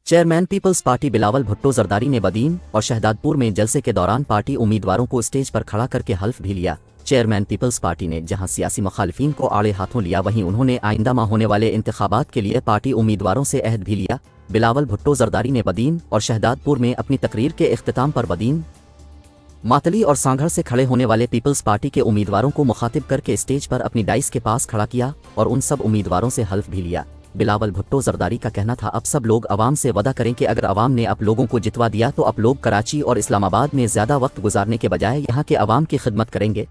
Chairman peoples party Bilawal Bhutto Zardari ने बदीन और शहदादपुर में जलसे के दौरान पार्टी उम्मीदवारों को स्टेज पर खड़ा करके हल्फ भी लिया। चेयरमैन पीपल्स पार्टी ने जहां सियासी मुखालिफिन को आड़े हाथों लिया, वहीं उन्होंने आइंदा माह होने वाले इंतखाबात के लिए पार्टी उम्मीदवारों से अहद भी लिया। बिलावल भुट्टो जरदारी ने बदीन और शहदादपुर में अपनी तकरीर के इख्तिताम पर बदीन, मातली और सांघड़ से खड़े होने वाले पीपल्स पार्टी के उम्मीदवारों को मुखातिब करके स्टेज पर अपनी डाइस के पास खड़ा किया और उन सब उम्मीदवारों से हल्फ भी लिया। बिलावल भुट्टो जरदारी का कहना था, अब सब लोग अवाम से वादा करें कि अगर अवाम ने आप लोगों को जितवा दिया तो आप लोग कराची और इस्लामाबाद में ज़्यादा वक्त गुजारने के बजाय यहाँ के अवाम की खिदमत करेंगे,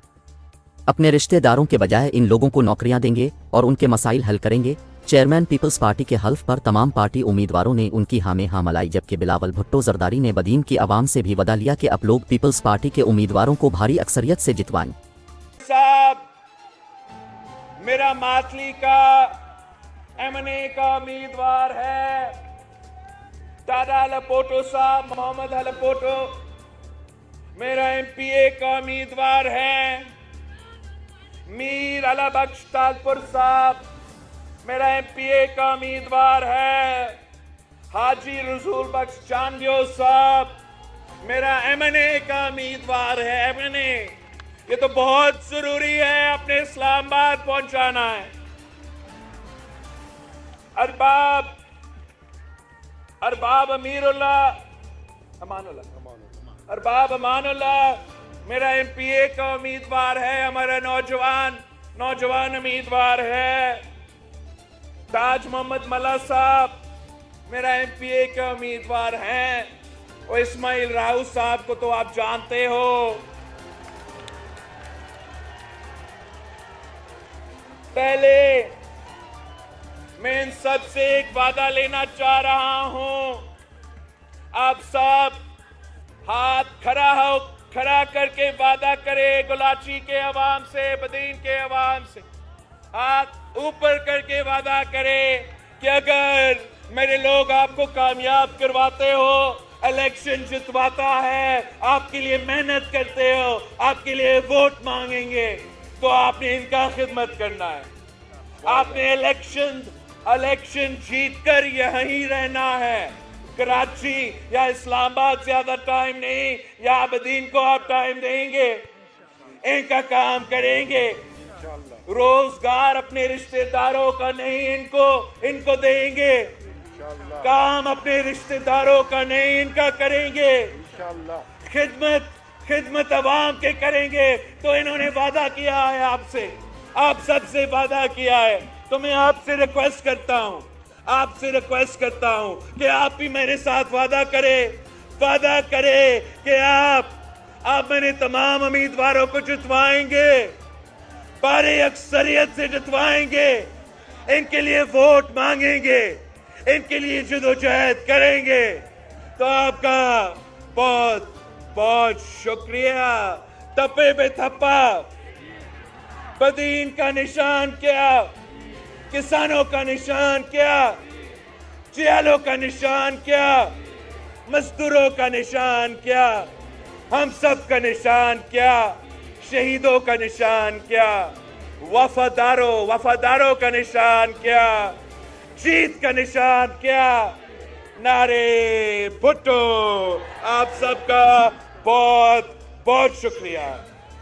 अपने रिश्तेदारों के बजाय इन लोगों को नौकरियां देंगे और उनके मसाइल हल करेंगे। चेयरमैन पीपल्स पार्टी के हल्फ पर तमाम पार्टी उम्मीदवारों ने उनकी हाँ में हाँ मलाई, जबकि बिलावल भुट्टो जरदारी ने बदीन की आवाम से भी वादा लिया कि आप लोग पीपल्स पार्टी के उम्मीदवारों को भारी अक्सरियत से जितवाएं। साहब, मेरा मातली का एमएनए का उम्मीदवार है दादा हलपोटो साहब, मोहम्मद हलपोटो। मेरा एमपीए का उम्मीदवार है मीर अला बख्श तालपुर साहब। मेरा एमपीए का उम्मीदवार है हाजी रसूल बख्श चांदियो साहब। मेरा एमएनए का उम्मीदवार है एमएनए। ये तो बहुत जरूरी है, अपने इस्लामाबाद पहुंचाना है। अरबाब अमानुल्लाह मेरा एमपीए का उम्मीदवार है। हमारा नौजवान उम्मीदवार है ताज मोहम्मद मल्ला साहब। मेरा एमपीए का उम्मीदवार है और इस्माइल राहू साहब को तो आप जानते हो। पहले मैं इन सब से एक वादा लेना चाह रहा हूं। आप सब हाथ खड़ा करके वादा करें गुलाची के अवाम से, बदीन के अवाम से। हाथ ऊपर करके वादा करें कि अगर मेरे लोग आपको कामयाब करवाते हो, इलेक्शन जितवाता है, आपके लिए मेहनत करते हो, आपके लिए वोट मांगेंगे, तो आपने इनका खिदमत करना है। आपने इलेक्शन जीतकर यहीं रहना है। कराची या इस्लामाबाद ज्यादा टाइम नहीं, या बदीन को आप टाइम देंगे, इनका काम करेंगे। रोजगार अपने रिश्तेदारों का नहीं, इनको देंगे। काम अपने रिश्तेदारों का नहीं, इनका करेंगे। खिदमत अवाम के करेंगे। तो इन्होंने वादा किया है आपसे, आप सबसे वादा किया है। तो मैं आपसे रिक्वेस्ट करता हूं कि आप भी मेरे साथ वादा करें कि आप मेरे तमाम उम्मीदवारों को जितवाएंगे, भारी अक्सरियत से जितवाएंगे, इनके लिए वोट मांगेंगे, इनके लिए जदोजहद करेंगे। तो आपका बहुत बहुत शुक्रिया। तपे पे थप्पा। बदीन का निशान क्या, किसानों का निशान क्या, जियालों का निशान क्या, मजदूरों का निशान क्या, हम सब का निशान क्या, शहीदों का निशान क्या, वफादारों का निशान क्या, जीत का निशान क्या। नारे भुट्टो। आप सबका बहुत बहुत शुक्रिया।